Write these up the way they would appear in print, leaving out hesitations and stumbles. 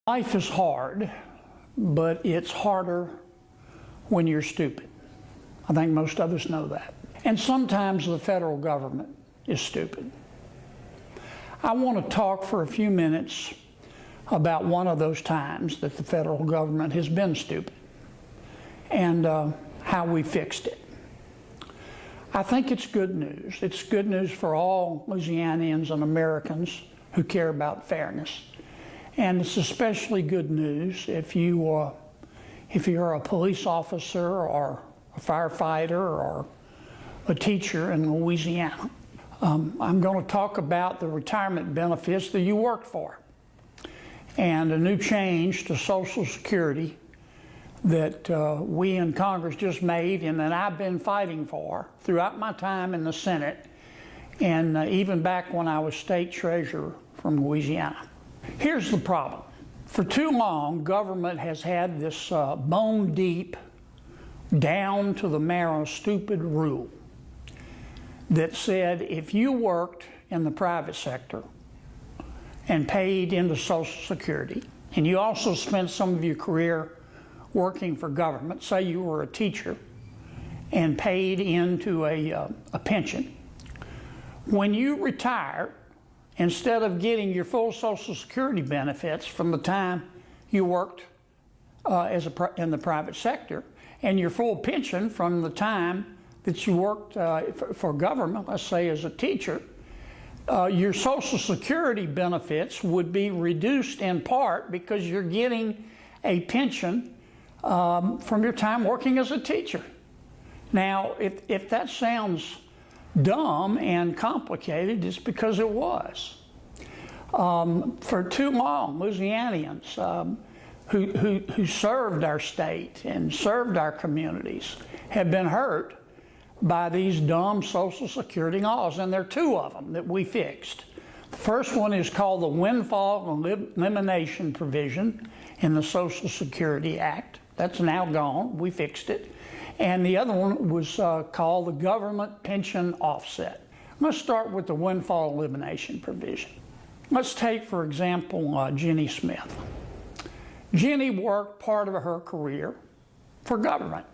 Life is hard, but it's harder when you're stupid. I think most of us know that. And sometimes the federal government is stupid. I want to talk for a few minutes about one of those times that the federal government has been stupid and how we fixed it. I think it's good news. It's good news for all Louisianians and Americans who care about fairness. And it's especially good news if you're a police officer or a firefighter or a teacher in Louisiana. I'm going to talk about the retirement benefits that you worked for and a new change to Social Security that we in Congress just made and that I've been fighting for throughout my time in the Senate and even back when I was state treasurer from Louisiana. Here's the problem. For too long, government has had this bone deep, down to the marrow, stupid rule that said if you worked in the private sector and paid into Social Security, and you also spent some of your career working for government, say you were a teacher, and paid into a pension, when you retired, instead of getting your full Social Security benefits from the time you worked in the private sector and your full pension from the time that you worked for government, let's say as a teacher, your Social Security benefits would be reduced in part because you're getting a pension from your time working as a teacher. Now, if that sounds dumb and complicated, it's because it was. For too long, Louisianians who served our state and served our communities have been hurt by these dumb Social Security laws, and there are two of them that we fixed. The first one is called the Windfall Elimination Provision in the Social Security Act. That's now gone. We fixed it. And the other one was called the Government Pension Offset. Let's start with the Windfall Elimination Provision. Let's take, for example, Jenny Smith. Jenny worked part of her career for government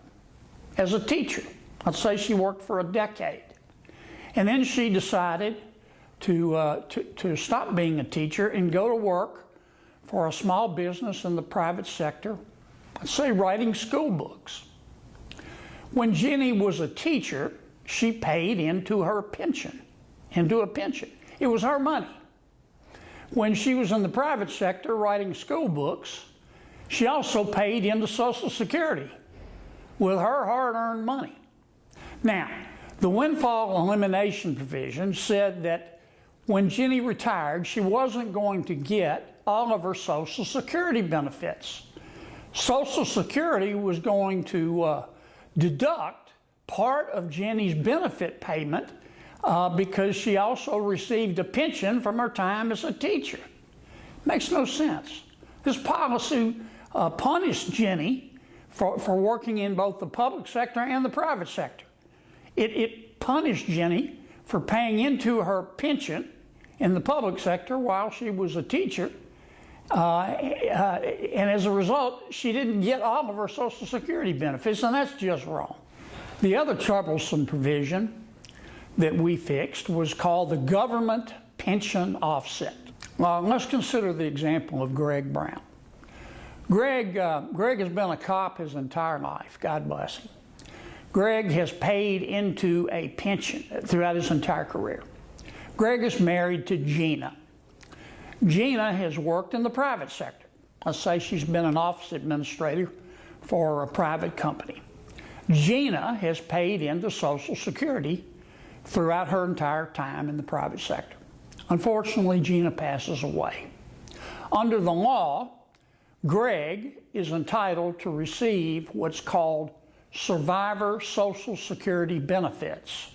as a teacher. Let's say she worked for a decade. And then she decided to stop being a teacher and go to work for a small business in the private sector, let's say writing school books. When Jenny was a teacher, she paid into her pension, into a pension. It was her money. When she was in the private sector writing school books, she also paid into Social Security with her hard-earned money. Now, the Windfall Elimination Provision said that when Jenny retired, she wasn't going to get all of her Social Security benefits. Social Security was going to deduct part of Jenny's benefit payment because she also received a pension from her time as a teacher. Makes no sense. This policy punished Jenny for working in both the public sector and the private sector. It punished Jenny for paying into her pension in the public sector while she was a teacher. And as a result, she didn't get all of her Social Security benefits, and that's just wrong. The other troublesome provision that we fixed was called the Government Pension Offset. Well, let's consider the example of Greg Brown. Greg has been a cop his entire life, God bless him. Greg has paid into a pension throughout his entire career. Greg is married to Gina. Gina has worked in the private sector. Let's say she's been an office administrator for a private company. Gina has paid into Social Security throughout her entire time in the private sector. Unfortunately, Gina passes away. Under the law, Greg is entitled to receive what's called survivor Social Security benefits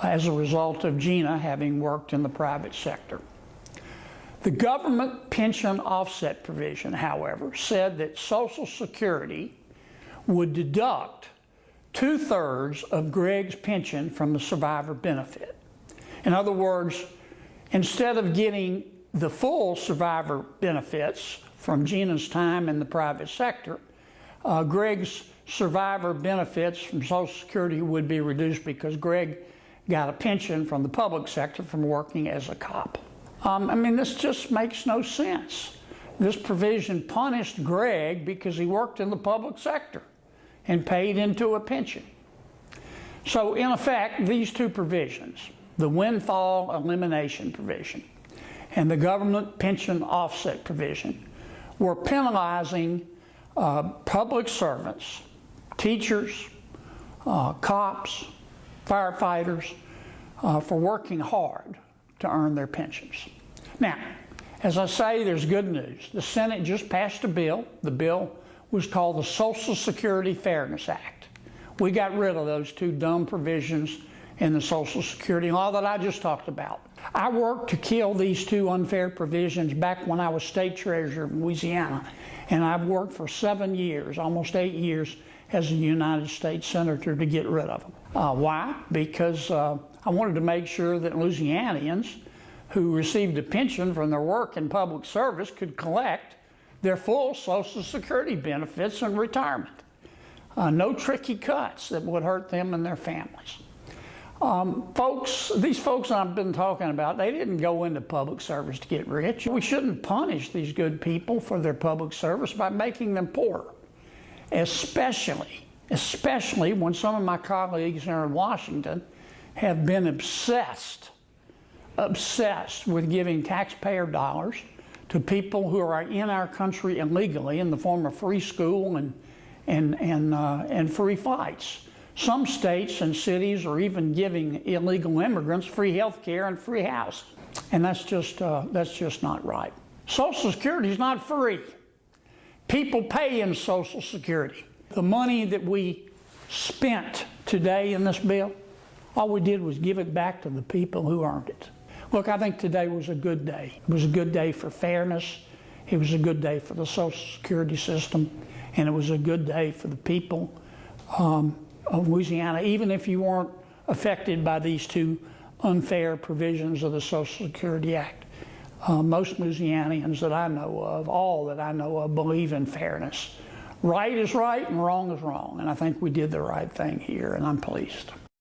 as a result of Gina having worked in the private sector. The Government Pension Offset Provision, however, said that Social Security would deduct 2/3 of Greg's pension from the survivor benefit. In other words, instead of getting the full survivor benefits from Gina's time in the private sector, Greg's survivor benefits from Social Security would be reduced because Greg got a pension from the public sector from working as a cop. I mean, this just makes no sense. This provision punished Greg because he worked in the public sector and paid into a pension. So in effect, these two provisions, the windfall elimination provision and the government pension offset provision, were penalizing public servants, teachers, cops, firefighters, for working hard to earn their pensions. Now, as I say, there's good news. The Senate just passed a bill. The bill was called the Social Security Fairness Act. We got rid of those two dumb provisions in the Social Security law that I just talked about. I worked to kill these two unfair provisions back when I was state treasurer in Louisiana, and I've worked for 7 years, almost 8 years, as a United States Senator to get rid of them. Why? Because I wanted to make sure that Louisianians who received a pension from their work in public service could collect their full Social Security benefits in retirement. No tricky cuts that would hurt them and their families. These folks I've been talking about, they didn't go into public service to get rich. We shouldn't punish these good people for their public service by making them poorer, especially when some of my colleagues here in Washington have been obsessed with giving taxpayer dollars to people who are in our country illegally in the form of free school and free flights. Some states and cities are even giving illegal immigrants free health care and free housing. And that's just not right. Social Security is not free. People pay in Social Security. The money that we spent today in this bill, all we did was give it back to the people who earned it. Look, I think today was a good day. It was a good day for fairness. It was a good day for the Social Security system. And it was a good day for the people of Louisiana, even if you weren't affected by these two unfair provisions of the Social Security Act. Most Louisianians that I know of, all that I know of, believe in fairness. Right is right and wrong is wrong. And I think we did the right thing here, and I'm pleased.